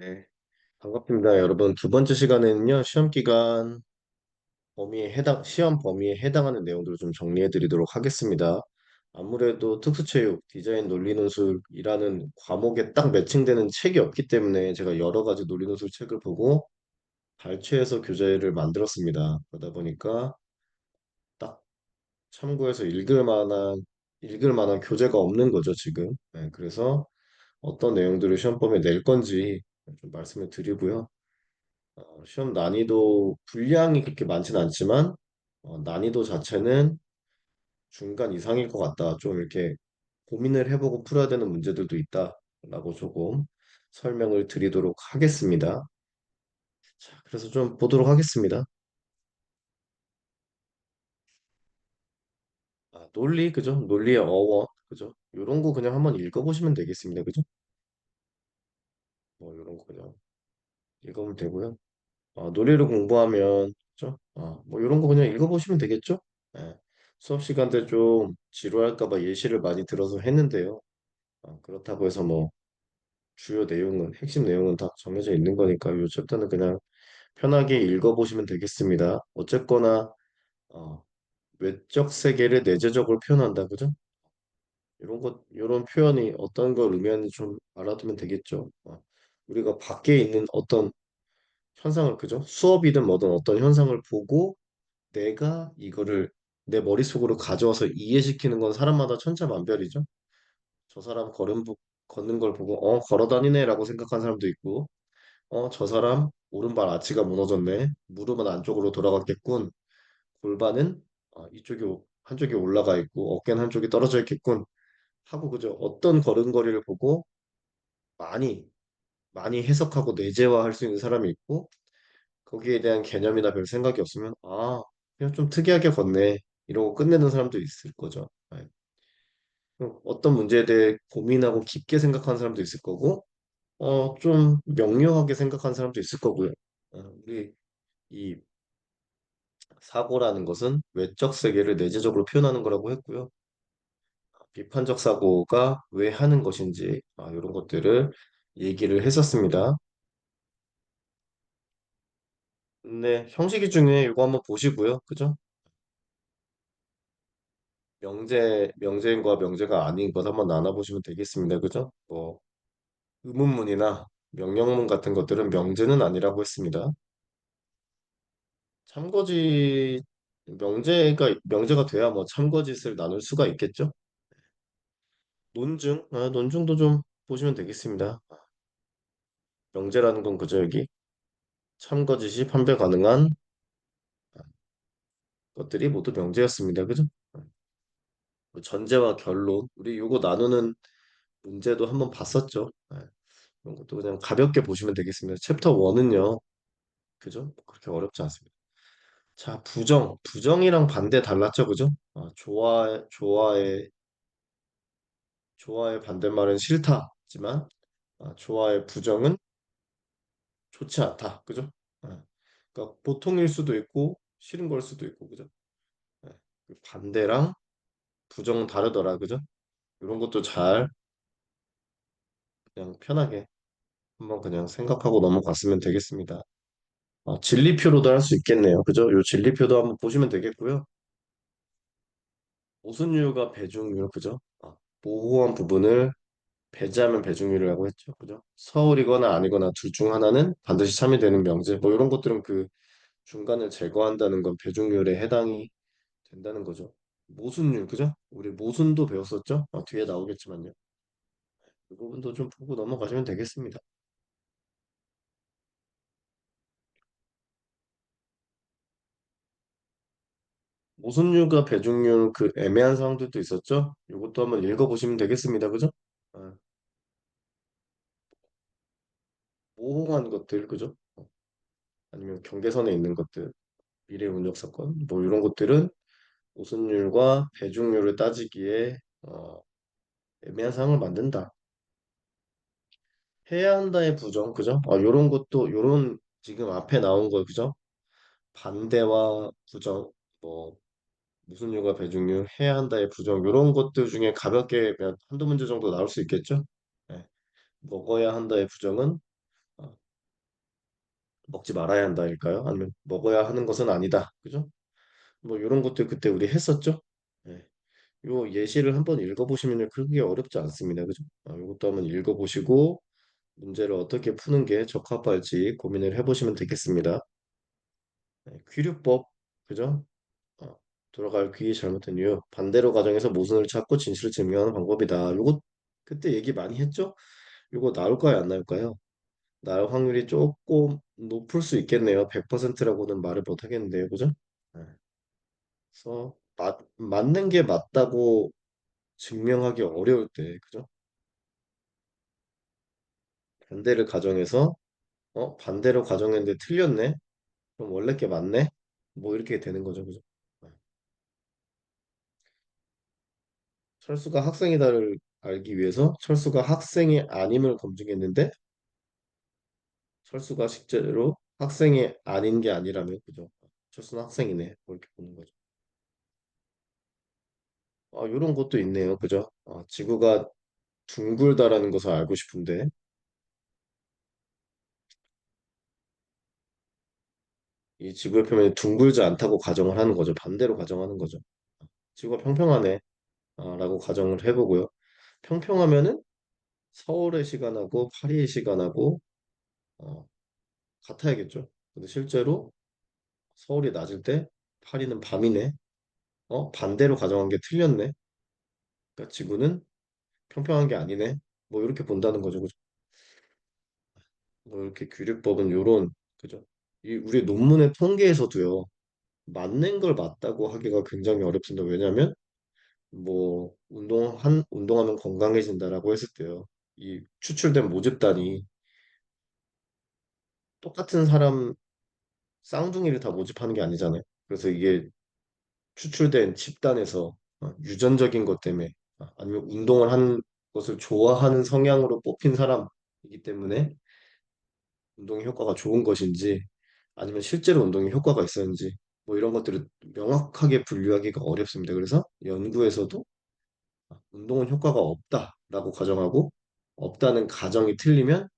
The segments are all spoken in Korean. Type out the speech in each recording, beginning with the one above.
네, 반갑습니다. 여러분, 두 번째 시간에는요, 시험 기간 시험 범위에 해당하는 내용들을 좀 정리해 드리도록 하겠습니다. 아무래도 특수체육, 디자인 논술이라는 과목에 딱 매칭되는 책이 없기 때문에 제가 여러 가지 논술 책을 보고 발췌해서 교재를 만들었습니다. 그러다 보니까 딱 참고해서 읽을 만한 교재가 없는 거죠, 지금. 네, 그래서 어떤 내용들을 시험 범위에 낼 건지 좀 말씀을 드리고요. 시험 난이도 분량이 그렇게 많진 않지만 난이도 자체는 중간 이상일 것 같다. 좀 이렇게 고민을 해보고 풀어야 되는 문제들도 있다라고 조금 설명을 드리도록 하겠습니다. 자, 그래서 좀 보도록 하겠습니다. 논리, 그죠? 논리의 어원, 그죠? 요런 거 그냥 한번 읽어보시면 되겠습니다. 그죠? 뭐 요런 거 그냥 읽으면 되고요. 논리를 공부하면, 그죠? 뭐 이런 거 그냥 읽어보시면 되겠죠? 예. 수업 시간 때 좀 지루할까 봐 예시를 많이 들어서 했는데요. 그렇다고 해서 뭐 핵심 내용은 다 정해져 있는 거니까 요 챕터는 그냥 편하게 읽어보시면 되겠습니다. 어쨌거나 어, 외적 세계를 내재적으로 표현한다, 그죠? 이런 표현이 어떤 걸 의미하는지 좀 알아두면 되겠죠. 우리가 밖에 있는 어떤 현상을, 그죠? 수업이든 뭐든 어떤 현상을 보고 내가 이거를 내 머릿속으로 가져와서 이해시키는 건 사람마다 천차만별이죠. 저 사람 걷는 걸 보고 걸어 다니네라고 생각하는 사람도 있고 저 사람 오른발 아치가 무너졌네. 무릎은 안쪽으로 돌아갔겠군. 골반은 한쪽이 올라가 있고 어깨는 한쪽이 떨어져 있겠군. 하고 그죠. 어떤 걸음걸이를 보고 많이 많이 해석하고 내재화할 수 있는 사람이 있고 거기에 대한 개념이나 별 생각이 없으면 그냥 좀 특이하게 걷네. 이러고 끝내는 사람도 있을 거죠. 네. 어떤 문제에 대해 고민하고 깊게 생각하는 사람도 있을 거고, 좀 명료하게 생각하는 사람도 있을 거고요. 우리 이 사고라는 것은 외적 세계를 내재적으로 표현하는 거라고 했고요. 비판적 사고가 왜 하는 것인지, 이런 것들을 얘기를 했었습니다. 네, 형식이 중에 이거 한번 보시고요. 그죠? 명제인과 명제가 아닌 것 한번 나눠보시면 되겠습니다. 그죠? 뭐, 의문문이나 명령문 같은 것들은 명제는 아니라고 했습니다. 참거짓 명제가 돼야 뭐 참거짓을 나눌 수가 있겠죠? 논중도 좀 보시면 되겠습니다. 명제라는 건 그저 여기 참거짓이 판별 가능한 것들이 모두 명제였습니다. 그죠? 뭐 전제와 결론 우리 요거 나누는 문제도 한번 봤었죠. 이런 것도 그냥 가볍게 보시면 되겠습니다. 챕터 1은요. 그죠? 그렇게 어렵지 않습니다. 자, 부정이랑 반대 달랐죠, 그죠? 좋아의 반대말은 싫다지만 좋아의 부정은 좋지 않다. 그죠? 예. 그러니까 보통일 수도 있고 싫은 걸 수도 있고 그죠? 예. 그 반대랑 부정은 다르더라. 그죠? 이런 것도 잘 그냥 편하게 한번 그냥 생각하고 넘어갔으면 되겠습니다. 진리표로도 할 수 있겠네요. 그죠? 요 진리표도 한번 보시면 되겠고요. 모순율과 배중률, 그죠? 모호한 부분을 배제하면 배중률이라고 했죠. 그죠? 서울이거나 아니거나 둘 중 하나는 반드시 참여되는 명제. 뭐 이런 것들은 그 중간을 제거한다는 건 배중률에 해당이 된다는 거죠. 모순율, 그죠? 우리 모순도 배웠었죠? 뒤에 나오겠지만요. 그 부분도 좀 보고 넘어가시면 되겠습니다. 모순율과 배중률 그 애매한 상황들도 있었죠? 이것도 한번 읽어보시면 되겠습니다. 그죠? 아, 모호한 것들, 그죠? 아니면 경계선에 있는 것들, 미래 운역 사건, 뭐 이런 것들은 모순율과 배중률을 따지기에 애매한 상황을 만든다. 해야 한다의 부정, 그죠? 요런 지금 앞에 나온 거, 그죠? 반대와 부정, 뭐 무순율과 배중률, 해야 한다의 부정, 요런 것들 중에 가볍게 그냥 한두 문제 정도 나올 수 있겠죠? 네. 먹어야 한다의 부정은 먹지 말아야 한다일까요? 아니면 먹어야 하는 것은 아니다. 그죠? 뭐 이런 것들 그때 우리 했었죠? 네. 요 예시를 한번 읽어보시면 그게 어렵지 않습니다. 그죠? 이것도 한번 읽어보시고 문제를 어떻게 푸는 게 적합할지 고민을 해보시면 되겠습니다. 네, 귀류법, 그죠? 어, 돌아갈 귀 잘못된 이유. 반대로 가정해서 모순을 찾고 진실을 증명하는 방법이다. 요거 그때 얘기 많이 했죠? 요거 나올까요, 안 나올까요? 나올 확률이 조금 높을 수 있겠네요. 100%라고는 말을 못 하겠는데요, 그죠? 네. 그래서 맞는 게 맞다고 증명하기 어려울 때, 그죠? 반대를 가정해서 반대로 가정했는데 틀렸네. 그럼 원래 게 맞네. 뭐 이렇게 되는 거죠, 그죠? 네. 철수가 학생이다를 알기 위해서 철수가 학생이 아님을 검증했는데 철수가 실제로 학생이 아닌 게 아니라면 그죠? 철수는 학생이네. 뭐 이렇게 보는 거죠. 이런 것도 있네요, 그죠? 지구가 둥글다라는 것을 알고 싶은데 이 지구의 표면이 둥글지 않다고 가정을 하는 거죠. 반대로 가정하는 거죠. 지구가 평평하네, 라고 가정을 해보고요. 평평하면은 서울의 시간하고 파리의 시간하고 어, 같아야겠죠. 근데 실제로 서울이 낮을 때 파리는 밤이네. 반대로 가정한 게 틀렸네. 그러니까 지구는 평평한 게 아니네. 뭐 이렇게 본다는 거죠. 그죠? 뭐 이렇게 규律법은 요런 그죠? 이 우리 논문의 통계에서도요. 맞는 걸 맞다고 하기가 굉장히 어렵습니다. 왜냐하면 뭐 운동하면 건강해진다라고 했을 때요. 이 추출된 모집단이 똑같은 사람 쌍둥이를 다 모집하는 게 아니잖아요. 그래서 이게 추출된 집단에서 유전적인 것 때문에 아니면 운동을 하는 것을 좋아하는 성향으로 뽑힌 사람이기 때문에 운동의 효과가 좋은 것인지 아니면 실제로 운동에 효과가 있었는지 뭐 이런 것들을 명확하게 분류하기가 어렵습니다. 그래서 연구에서도 운동은 효과가 없다라고 가정하고 없다는 가정이 틀리면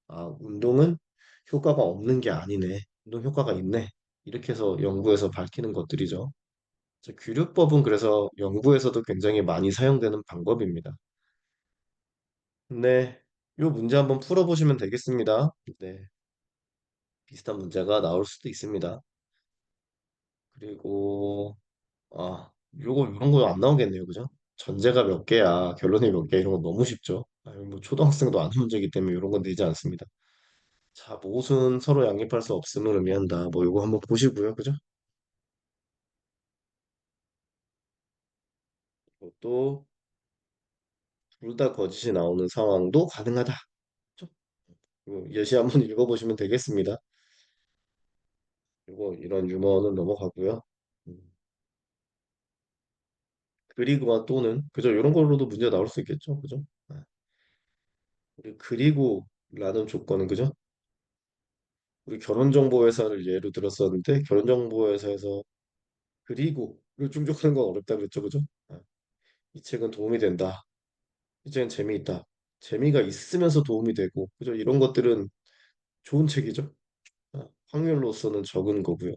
운동은 효과가 없는 게 아니네. 운동 효과가 있네. 이렇게 해서 연구에서 밝히는 것들이죠. 규律법은 그래서 연구에서도 굉장히 많이 사용되는 방법입니다. 네, 이 문제 한번 풀어보시면 되겠습니다. 네, 비슷한 문제가 나올 수도 있습니다. 그리고 이런 거 안 나오겠네요, 그죠? 전제가 몇 개야, 결론이 몇 개야 이런 거 너무 쉽죠. 뭐 초등학생도 아는 문제이기 때문에 이런 건 내지 않습니다. 자, 모순 서로 양립할 수 없음을 의미한다. 뭐 이거 한번 보시고요, 그죠? 또 둘 다 거짓이 나오는 상황도 가능하다. 그죠? 이거 예시 한번 읽어보시면 되겠습니다. 이거 이런 유머는 넘어가고요. 음, 그리고와 또는 그죠? 이런 걸로도 문제 나올 수 있겠죠, 그죠? 우리 그리고라는 조건은 그죠? 우리 결혼정보회사를 예로 들었었는데 결혼정보회사에서 그리고를 충족하는 건 어렵다 그랬죠, 그죠? 이 책은 도움이 된다. 이 책은 재미있다. 재미가 있으면서 도움이 되고, 그죠? 이런 것들은 좋은 책이죠. 확률로서는 적은 거고요.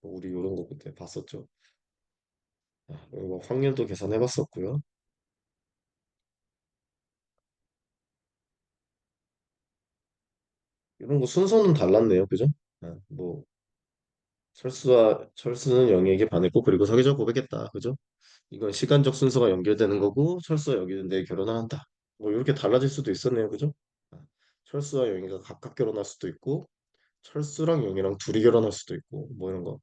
우리 이런 거 그때 봤었죠. 이거 확률도 계산해봤었고요. 이런 거 순서는 달랐네요, 그죠? 뭐 철수는 영희에게 반했고 그리고 사귀자 고백했다, 그죠? 이건 시간적 순서가 연결되는 거고 철수와 영희는 내일 결혼을 한다. 뭐 이렇게 달라질 수도 있었네요, 그죠? 아, 철수와 영희가 각각 결혼할 수도 있고 철수랑 영희랑 둘이 결혼할 수도 있고 뭐 이런 거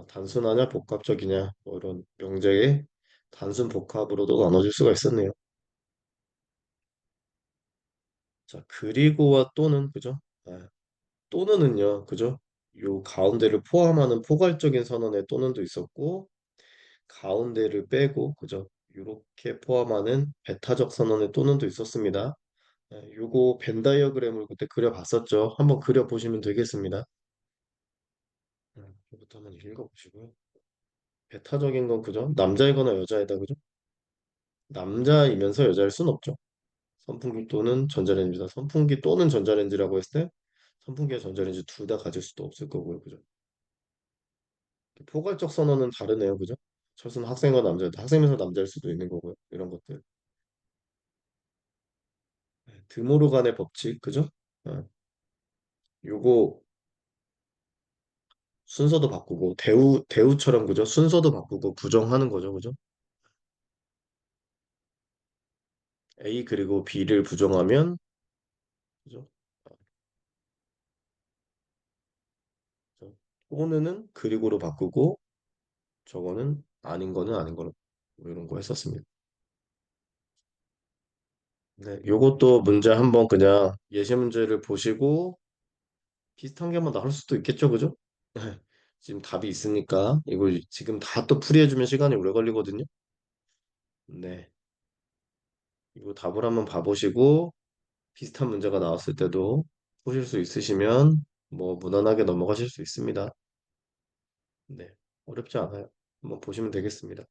단순하냐 복합적이냐 뭐 이런 명제의 단순 복합으로도 나눠질 수가 있었네요. 자 그리고와 또는 그죠? 또는은요, 그죠? 요 가운데를 포함하는 포괄적인 선언의 또는도 있었고 가운데를 빼고 그죠? 이렇게 포함하는 배타적 선언의 또는도 있었습니다. 요거 벤 다이어그램을 그때 그려봤었죠. 한번 그려보시면 되겠습니다. 이거부터 한번 읽어보시고요. 배타적인 건 그죠? 남자이거나 여자이다 그죠? 남자이면서 여자일 순 없죠. 선풍기 또는 전자레인지다. 선풍기 또는 전자레인지라고 했을 때 선풍기와 전자레인지 둘 다 가질 수도 없을 거고요. 그죠? 포괄적 선언은 다르네요. 그죠? 철수는 학생과 남자, 학생에서 남자일 수도 있는 거고요. 이런 것들. 드모로 간의 법칙, 그죠? 어, 요거 순서도 바꾸고 대우처럼 그죠? 순서도 바꾸고 부정하는 거죠. 그죠? A 그리고 B를 부정하면 그죠? 그죠? 또는은 그리고로 바꾸고 저거는 아닌 거는 아닌 거로 뭐 이런 거 했었습니다. 네, 요것도 문제 한번 그냥 예시 문제를 보시고 비슷한 게 한번 나올 수도 있겠죠, 그죠? 네, 지금 답이 있으니까 이거 지금 다 또 풀이해주면 시간이 오래 걸리거든요. 네, 이거 답을 한번 봐보시고 비슷한 문제가 나왔을 때도 푸실 수 있으시면 뭐 무난하게 넘어가실 수 있습니다. 네, 어렵지 않아요. 한번 보시면 되겠습니다.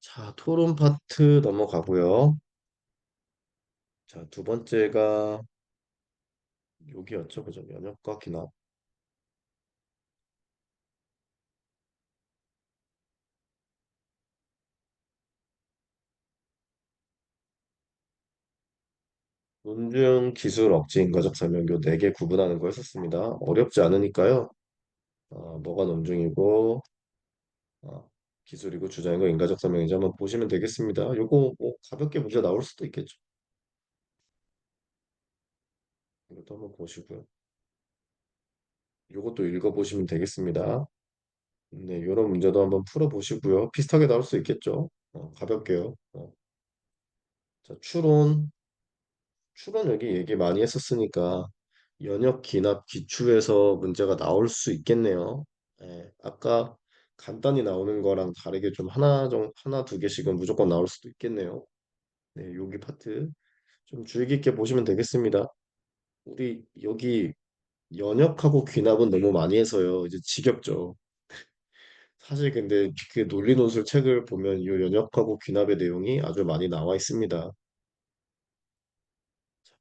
자, 토론 파트 넘어가고요. 자, 두 번째가 여기였죠, 그죠? 면역과 기납. 논증, 기술, 억지, 인과적 설명 요 네 개 구분하는 거 했었습니다. 어렵지 않으니까요. 뭐가 논증이고 기술이고 주장이고 인과적 설명인지 한번 보시면 되겠습니다. 요거 뭐 가볍게 문제 나올 수도 있겠죠. 이것도 한번 보시고요. 요것도 읽어보시면 되겠습니다. 네, 요런 문제도 한번 풀어보시고요. 비슷하게 나올 수 있겠죠. 가볍게요. 자, 추론 여기 얘기 많이 했었으니까 연역 기납 기출에서 문제가 나올 수 있겠네요. 예, 아까 간단히 나오는 거랑 다르게 좀 하나 두 개씩은 무조건 나올 수도 있겠네요. 네, 여기 파트 좀 주의 깊게 보시면 되겠습니다. 우리 여기 연역하고 귀납은 너무 많이 해서요. 이제 지겹죠. 사실 근데 그 논리논술 책을 보면 이 연역하고 귀납의 내용이 아주 많이 나와 있습니다. 자,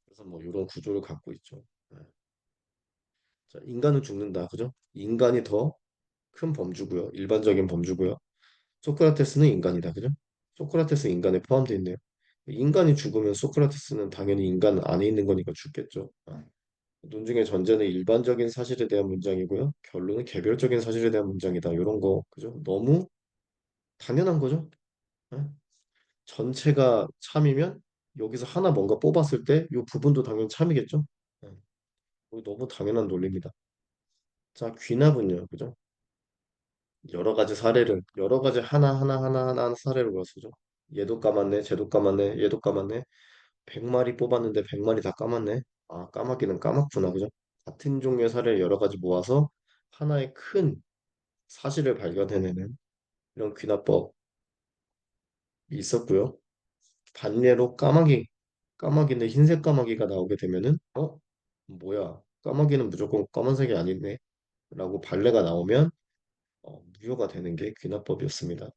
그래서 뭐 이런 구조를 갖고 있죠. 네. 자, 인간은 죽는다. 그죠? 인간이 더 큰 범주고요. 일반적인 범주고요. 소크라테스는 인간이다. 그죠? 소크라테스 인간에 포함되어 있네요. 인간이 죽으면 소크라테스는 당연히 인간 안에 있는 거니까 죽겠죠. 논증의 전제는 일반적인 사실에 대한 문장이고요. 결론은 개별적인 사실에 대한 문장이다. 이런 거, 그죠? 너무 당연한 거죠. 예? 전체가 참이면 여기서 하나 뭔가 뽑았을 때 이 부분도 당연히 참이겠죠. 예. 이거 너무 당연한 논리입니다. 자, 귀납은요, 그죠? 여러 가지 하나 사례를 보았죠. 얘도 까맣네, 쟤도 까맣네, 얘도 까맣네. 100마리 뽑았는데 100마리 다 까맣네. 까맣기는 까맣구나, 그죠? 같은 종류의 사례를 여러 가지 모아서 하나의 큰 사실을 발견해내는 이런 귀납법이 있었고요. 반대로 까마귀인데 흰색 까마귀가 나오게 되면은 뭐야? 까마귀는 무조건 검은색이 아니네. 라고 발레가 나오면 무효가 되는 게 귀납법이었습니다.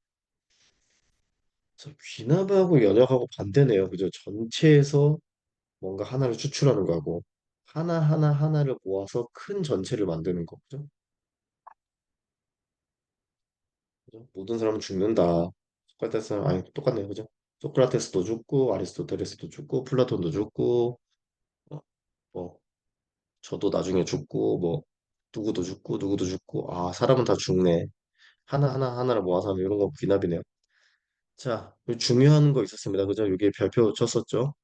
자, 귀납하고 연역하고 반대네요. 그죠? 전체에서 뭔가 하나를 추출하는 거고 하나를 모아서 큰 전체를 만드는 거. 그죠? 그죠? 모든 사람은 죽는다. 소크라테스는 아니 똑같네요. 그죠? 소크라테스도 죽고 아리스토텔레스도 죽고 플라톤도 죽고 어, 뭐 저도 나중에 죽고 뭐 누구도 죽고 사람은 다 죽네. 하나를 모아서 하면 이런 거 귀납이네요. 자, 중요한 거 있었습니다. 그죠? 이게 별표 쳤었죠.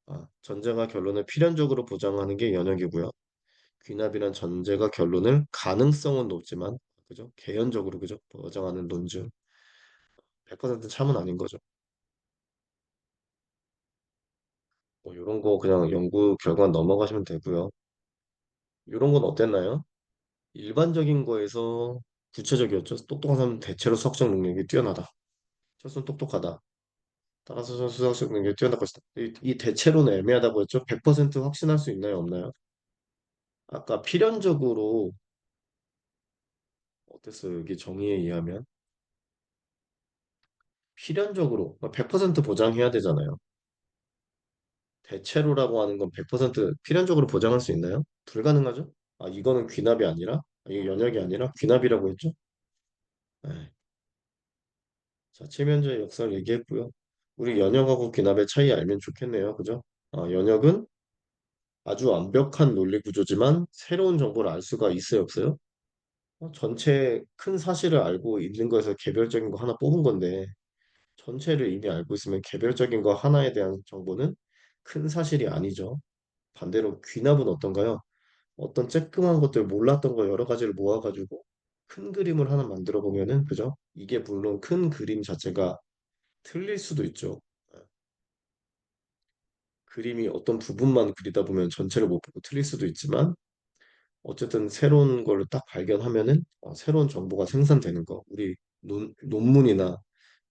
전제가 결론을 필연적으로 보장하는 게 연역이고요. 귀납이란 전제가 결론을 가능성은 높지만 그죠? 개연적으로 그죠? 보장하는 논증. 100% 참은 아닌 거죠. 뭐 이런 거 그냥 연구 결과 넘어가시면 되고요. 이런 건 어땠나요? 일반적인 거에서 구체적이었죠. 똑똑한 사람은 대체로 수학적 능력이 뛰어나다. 철수는 똑똑하다. 따라서 수학적 능력이 뛰어날 것이다. 이 대체로는 애매하다고 했죠. 100% 확신할 수 있나요, 없나요? 아까 필연적으로 어땠어요? 여기 정의에 의하면 필연적으로 100% 보장해야 되잖아요. 대체로라고 하는 건 100% 필연적으로 보장할 수 있나요? 불가능하죠? 아, 이거는 귀납이 아니라, 이게 연약이 아니라 귀납이라고 했죠? 네. 자, 칠면조의 역사를 얘기했고요. 우리 연역하고 귀납의 차이 알면 좋겠네요. 그죠? 연역은 아주 완벽한 논리 구조지만 새로운 정보를 알 수가 있어요, 없어요? 전체 큰 사실을 알고 있는 거에서 개별적인 거 하나 뽑은 건데 전체를 이미 알고 있으면 개별적인 거 하나에 대한 정보는 큰 사실이 아니죠. 반대로 귀납은 어떤가요? 어떤 쬐끄만 것들 몰랐던 거 여러 가지를 모아가지고 큰 그림을 하나 만들어 보면은 그죠? 이게 물론 큰 그림 자체가 틀릴 수도 있죠. 그림이 어떤 부분만 그리다 보면 전체를 못 보고 틀릴 수도 있지만 어쨌든 새로운 걸 딱 발견하면은 새로운 정보가 생산되는 거. 우리 논문이나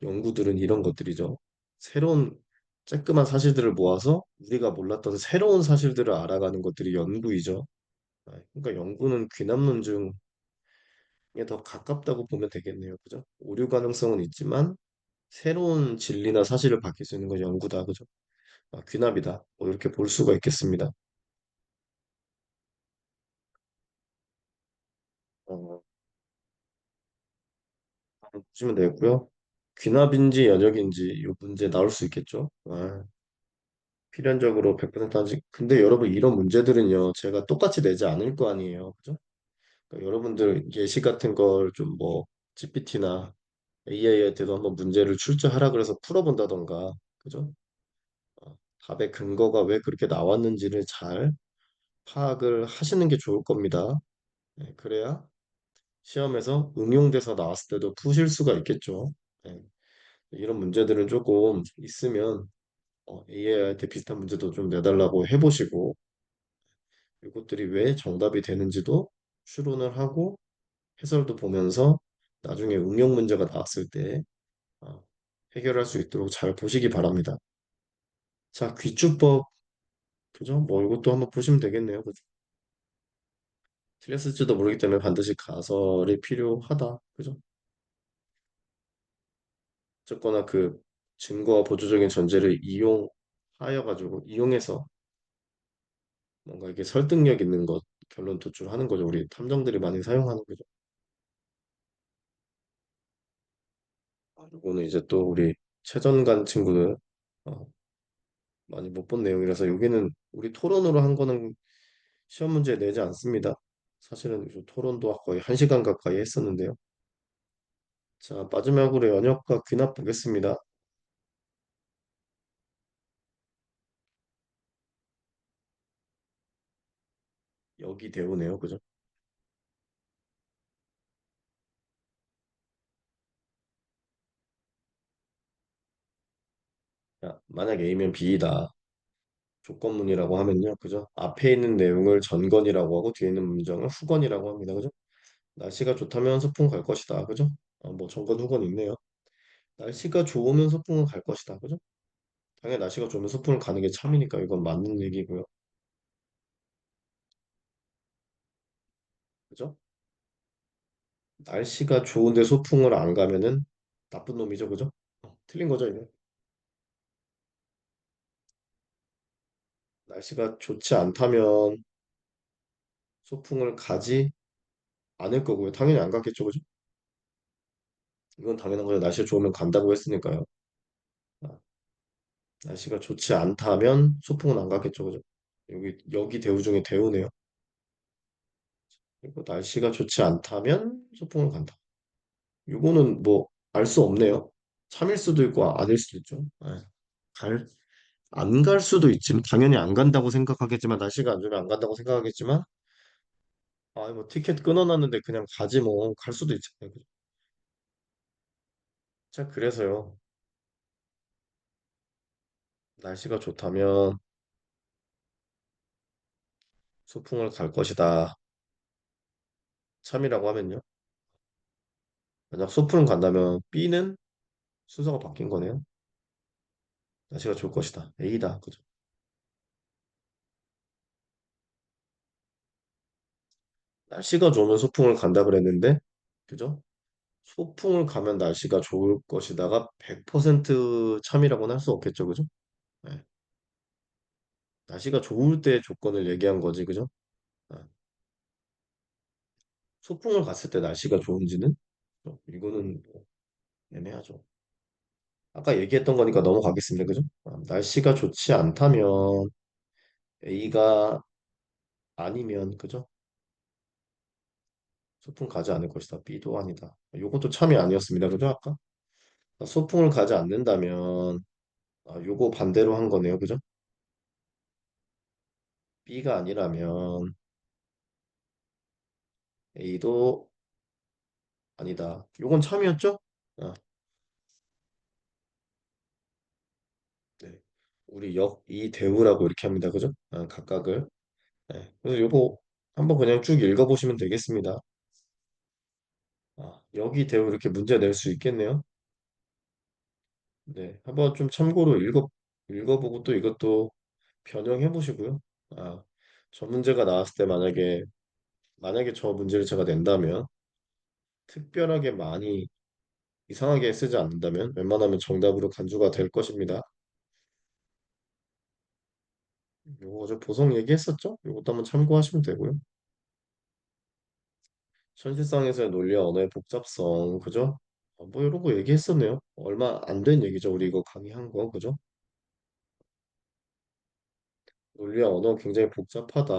연구들은 이런 것들이죠. 새로운 쬐끄만 사실들을 모아서 우리가 몰랐던 새로운 사실들을 알아가는 것들이 연구이죠. 그러니까 연구는 귀납론증에 더 가깝다고 보면 되겠네요. 그죠? 오류 가능성은 있지만 새로운 진리나 사실을 밝힐 수 있는 건 연구다. 그죠? 귀납이다. 뭐 이렇게 볼 수가 있겠습니다. 어, 보시면 되겠고요. 귀납인지 연역인지 이 문제 나올 수 있겠죠. 필연적으로 100% 아직. 근데 여러분 이런 문제들은요. 제가 똑같이 내지 않을 거 아니에요. 그죠? 그러니까 여러분들 예시 같은 걸 좀 뭐 GPT나 AI한테도 한번 문제를 출제하라 그래서 풀어본다던가. 그죠? 답의 근거가 왜 그렇게 나왔는지를 잘 파악을 하시는 게 좋을 겁니다. 네, 그래야 시험에서 응용돼서 나왔을 때도 푸실 수가 있겠죠. 네, 이런 문제들은 조금 있으면 AI한테 비슷한 문제도 좀 내달라고 해보시고 이것들이 왜 정답이 되는지도 추론을 하고 해설도 보면서 나중에 응용 문제가 나왔을 때 어, 해결할 수 있도록 잘 보시기 바랍니다. 자, 귀주법, 그죠? 뭐 이것도 한번 보시면 되겠네요. 그죠? 틀렸을지도 모르기 때문에 반드시 가설이 필요하다. 그죠? 어쨌거나 그 증거와 보조적인 전제를 이용해서 뭔가 이게 설득력 있는 것 결론 도출하는 거죠. 우리 탐정들이 많이 사용하는 거죠. 이거는 이제 또 우리 최전관 친구들 어, 많이 못 본 내용이라서 여기는 우리 토론으로 한 거는 시험 문제 내지 않습니다. 사실은 이 토론도 거의 1시간 가까이 했었는데요. 자, 마지막으로 연역과 귀납 보겠습니다. 여기 대우네요. 그죠? 자, 만약 A면 B이다. 조건문이라고 하면요. 그죠? 앞에 있는 내용을 전건이라고 하고 뒤에 있는 문장을 후건이라고 합니다. 그죠? 날씨가 좋다면 소풍 갈 것이다. 그죠? 뭐 전건 후건 있네요. 날씨가 좋으면 소풍은 갈 것이다. 그죠? 당연히 날씨가 좋으면 소풍을 가는 게 참이니까 이건 맞는 얘기고요. 그죠? 날씨가 좋은데 소풍을 안 가면은 나쁜 놈이죠. 그죠? 틀린 거죠, 이거. 날씨가 좋지 않다면 소풍을 가지 않을 거고요. 당연히 안 갔겠죠. 그죠? 이건 당연한 거죠. 날씨가 좋으면 간다고 했으니까요. 아, 날씨가 좋지 않다면 소풍은 안 갔겠죠. 그죠? 여기 대우 중에 대우네요. 그리고 날씨가 좋지 않다면 소풍을 간다. 이거는 뭐 알 수 없네요. 참일 수도 있고 아닐 수도 있죠. 갈, 안 갈 수도 있지만 당연히 안 간다고 생각하겠지만 날씨가 안 좋으면 안 간다고 생각하겠지만 뭐 티켓 끊어놨는데 그냥 가지 뭐 갈 수도 있잖아요. 그죠? 자, 그래서요. 날씨가 좋다면 소풍을 갈 것이다. 참이라고 하면요. 만약 소풍을 간다면 B는 순서가 바뀐 거네요. 날씨가 좋을 것이다. A다. 그죠? 날씨가 좋으면 소풍을 간다 그랬는데, 그죠? 소풍을 가면 날씨가 좋을 것이다가 100% 참이라고는 할 수 없겠죠. 그죠? 네. 날씨가 좋을 때 조건을 얘기한 거지, 그죠? 아, 소풍을 갔을 때 날씨가 좋은지는 이거는 뭐 애매하죠. 아까 얘기했던 거니까 넘어가겠습니다, 그죠? 날씨가 좋지 않다면 A가 아니면 그죠? 소풍 가지 않을 것이다. B도 아니다. 요것도 참이 아니었습니다, 그죠? 아까 소풍을 가지 않는다면 요거 반대로 한 거네요, 그죠? B가 아니라면 A도 아니다. 요건 참이었죠? 아, 네. 우리 이 대우라고 이렇게 합니다. 그죠? 각각을. 네. 그래서 요거 한번 그냥 쭉 읽어보시면 되겠습니다. 여기 대우 이렇게 문제 낼 수 있겠네요. 네. 한번 좀 참고로 읽어보고 또 이것도 변형해 보시고요. 아, 저 문제가 나왔을 때 만약에 저 문제를 제가 낸다면 특별하게 많이 이상하게 쓰지 않는다면 웬만하면 정답으로 간주가 될 것입니다. 요거 저 보성 얘기했었죠? 요것도 한번 참고하시면 되고요. 현실상에서의 논리와 언어의 복잡성, 그죠? 뭐 이런 거 얘기했었네요. 얼마 안 된 얘기죠. 우리 이거 강의한 거, 그죠? 논리와 언어 굉장히 복잡하다.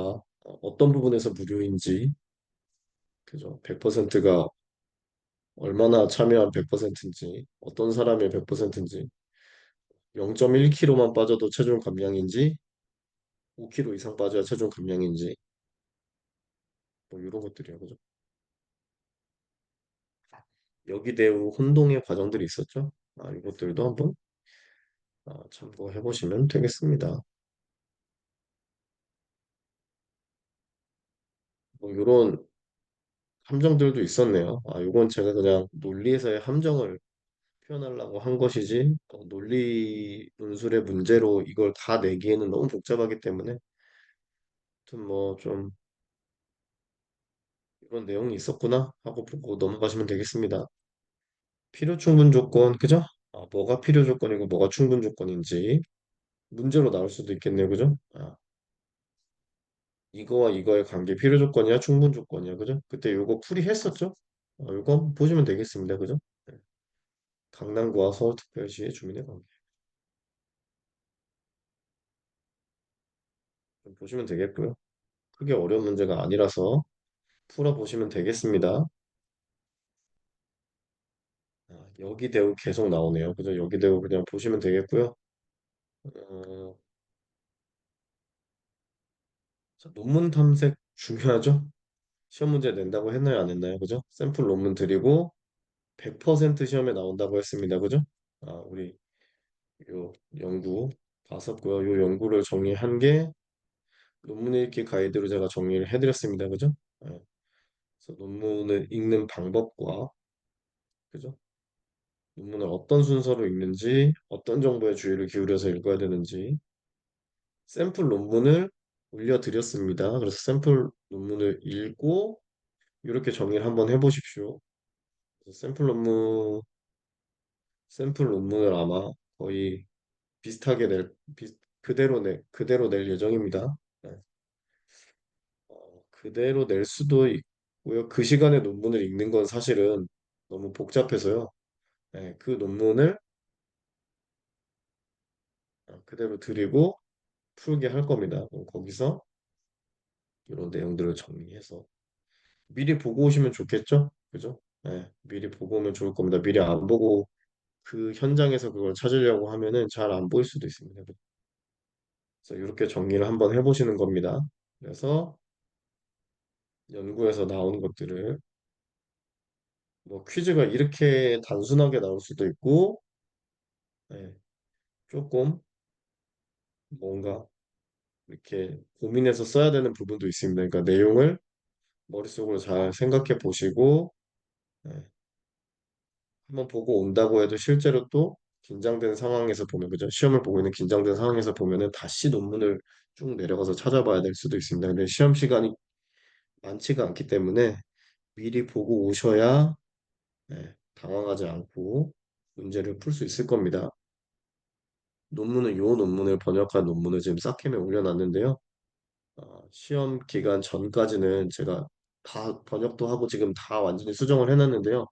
어떤 부분에서 무료인지, 그죠? 100%가 얼마나 참여한 100%인지, 어떤 사람의 100%인지, 0.1kg만 빠져도 체중 감량인지, 5kg 이상 빠져야 체중 감량인지, 뭐 이런 것들이요, 그죠? 여기 대우 혼동의 과정들이 있었죠. 이것들도 한번 참고해 보시면 되겠습니다. 뭐 이런 함정들도 있었네요. 이건 제가 그냥 논리에서의 함정을 표현하려고 한 것이지, 논리 논술의 문제로 이걸 다 내기에는 너무 복잡하기 때문에, 아무튼 뭐 좀 이런 내용이 있었구나 하고 보고 넘어가시면 되겠습니다. 필요 충분 조건, 그죠? 뭐가 필요 조건이고 뭐가 충분 조건인지 문제로 나올 수도 있겠네요, 그죠? 이거와 이거의 관계 필요 조건이야, 충분 조건이야, 그죠? 그때 요거 풀이했었죠? 요거 한번 보시면 되겠습니다, 그죠? 네. 강남구와 서울특별시의 주민의 관계 좀 보시면 되겠고요. 크게 어려운 문제가 아니라서 풀어보시면 되겠습니다. 여기 대우 계속 나오네요. 그죠? 여기 대우 그냥 보시면 되겠고요. 어, 자, 논문 탐색 중요하죠? 시험 문제 낸다고 했나요? 안 했나요? 그죠? 샘플 논문 드리고 100% 시험에 나온다고 했습니다. 그죠? 우리 요 연구 봤었고요. 요 연구를 정리한 게 논문 읽기 가이드로 제가 정리를 해드렸습니다. 그죠? 그래서 논문을 읽는 방법과 그죠? 논문을 어떤 순서로 읽는지, 어떤 정보에 주의를 기울여서 읽어야 되는지, 샘플 논문을 올려드렸습니다. 그래서 샘플 논문을 읽고 이렇게 정리를 한번 해보십시오. 그래서 샘플 논문을 아마 거의 비슷하게 그대로 낼 예정입니다. 네. 그대로 낼 수도 있고요. 그 시간에 논문을 읽는 건 사실은 너무 복잡해서요. 네, 그 논문을 그대로 드리고 풀게 할 겁니다. 그럼 거기서 이런 내용들을 정리해서 미리 보고 오시면 좋겠죠? 그죠? 네, 미리 보고 오면 좋을 겁니다. 미리 안 보고 그 현장에서 그걸 찾으려고 하면은 잘 안 보일 수도 있습니다. 그래서 이렇게 정리를 한번 해보시는 겁니다. 그래서 연구에서 나오는 것들을 뭐 퀴즈가 이렇게 단순하게 나올 수도 있고 네, 조금 뭔가 이렇게 고민해서 써야 되는 부분도 있습니다. 그러니까 내용을 머릿속으로 잘 생각해 보시고 네, 한번 보고 온다고 해도 실제로 또 긴장된 상황에서 보면 그죠? 시험을 보고 있는 긴장된 상황에서 보면은 다시 논문을 쭉 내려가서 찾아봐야 될 수도 있습니다. 근데 시험 시간이 많지가 않기 때문에 미리 보고 오셔야 당황하지 않고 문제를 풀 수 있을 겁니다. 요 논문을 번역한 논문을 지금 싹캠에 올려놨는데요. 시험 기간 전까지는 제가 다 번역도 하고 지금 다 완전히 수정을 해놨는데요.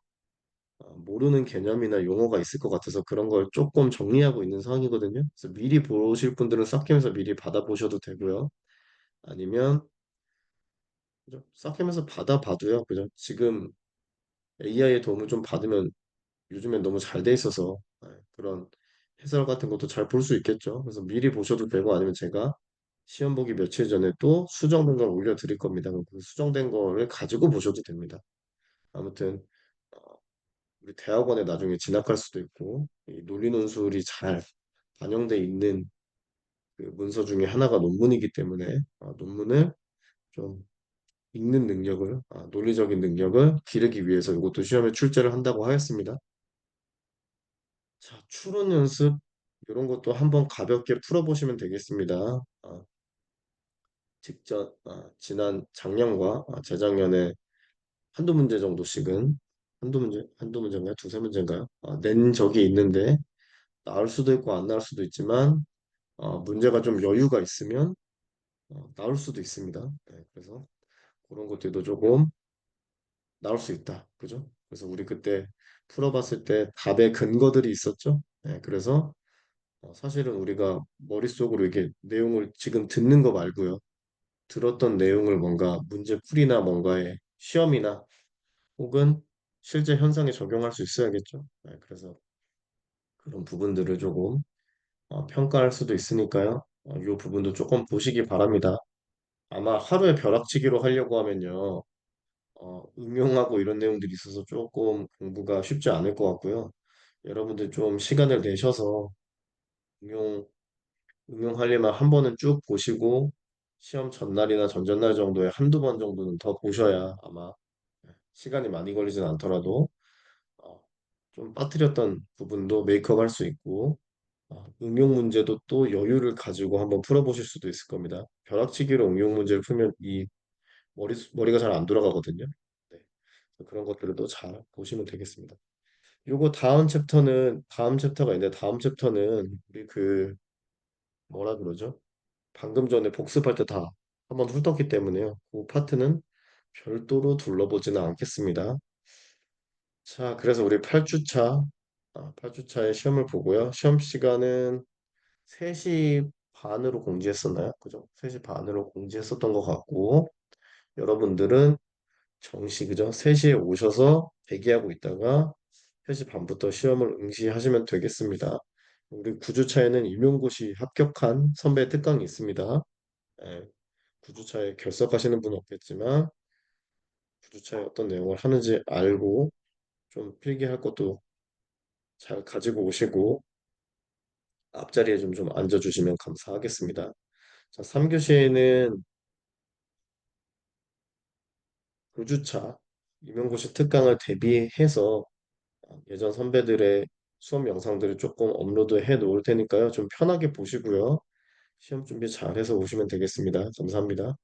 모르는 개념이나 용어가 있을 것 같아서 그런 걸 조금 정리하고 있는 상황이거든요. 그래서 미리 보실 분들은 싹캠에서 미리 받아보셔도 되고요. 아니면 그죠? 싹캠에서 받아봐도요. 그죠? 지금 AI의 도움을 좀 받으면 요즘엔 너무 잘 돼 있어서 그런 해설 같은 것도 잘 볼 수 있겠죠. 그래서 미리 보셔도 되고 아니면 제가 시험 보기 며칠 전에 또 수정된 걸 올려드릴 겁니다. 그럼 그 수정된 거를 가지고 보셔도 됩니다. 아무튼 어, 우리 대학원에 나중에 진학할 수도 있고 이 논리논술이 잘 반영돼 있는 그 문서 중에 하나가 논문이기 때문에 논문을 좀 읽는 능력을 논리적인 능력을 기르기 위해서 이것도 시험에 출제를 한다고 하였습니다. 자, 추론 연습 이런 것도 한번 가볍게 풀어보시면 되겠습니다. 직전 지난 작년과 재작년에 한두 문제 정도씩은 한두 문제인가요? 두세 문제인가요? 낸 적이 있는데 나올 수도 있고 안 나올 수도 있지만 문제가 좀 여유가 있으면 나올 수도 있습니다. 네, 그래서 그런 것들도 조금 나올 수 있다. 그죠? 그래서 우리 그때 풀어봤을 때 답의 근거들이 있었죠. 네, 그래서 사실은 우리가 머릿속으로 이게 내용을 지금 듣는 거 말고요. 들었던 내용을 뭔가 문제풀이나 뭔가의 시험이나 혹은 실제 현상에 적용할 수 있어야겠죠. 네, 그래서 그런 부분들을 조금 평가할 수도 있으니까요. 이 부분도 조금 보시기 바랍니다. 아마 하루에 벼락치기로 하려고 하면요. 응용하고 이런 내용들이 있어서 조금 공부가 쉽지 않을 것 같고요. 여러분들 좀 시간을 내셔서 응용, 응용하려면 한 번은 쭉 보시고 시험 전날이나 전전날 정도에 한두 번 정도는 더 보셔야 아마 시간이 많이 걸리진 않더라도 어, 좀 빠뜨렸던 부분도 메이크업 할 수 있고 응용 문제도 또 여유를 가지고 한번 풀어보실 수도 있을 겁니다. 벼락치기로 응용 문제를 풀면 이 머리가 잘 안 돌아가거든요. 네. 그래서 그런 것들도 잘 보시면 되겠습니다. 요거 다음 챕터가 있는데 다음 챕터는 우리 그 뭐라 그러죠? 방금 전에 복습할 때 다 한번 훑었기 때문에요. 그 파트는 별도로 둘러보지는 않겠습니다. 자, 그래서 우리 8주차, 8주차의 시험을 보고요. 시험 시간은 3시 반으로 공지했었나요? 그죠? 3시 반으로 공지했었던 것 같고, 여러분들은 정시, 그죠? 3시에 오셔서 대기하고 있다가 3시 반부터 시험을 응시하시면 되겠습니다. 우리 9주차에는 임용고시 합격한 선배 특강이 있습니다. 예, 9주차에 결석하시는 분은 없겠지만, 9주차에 어떤 내용을 하는지 알고 좀 필기할 것도 잘 가지고 오시고, 앞자리에 좀 앉아주시면 감사하겠습니다. 자, 3교시에는 9주차 임용고시 특강을 대비해서 예전 선배들의 수업 영상들을 조금 업로드해 놓을 테니까요. 좀 편하게 보시고요. 시험 준비 잘 해서 오시면 되겠습니다. 감사합니다.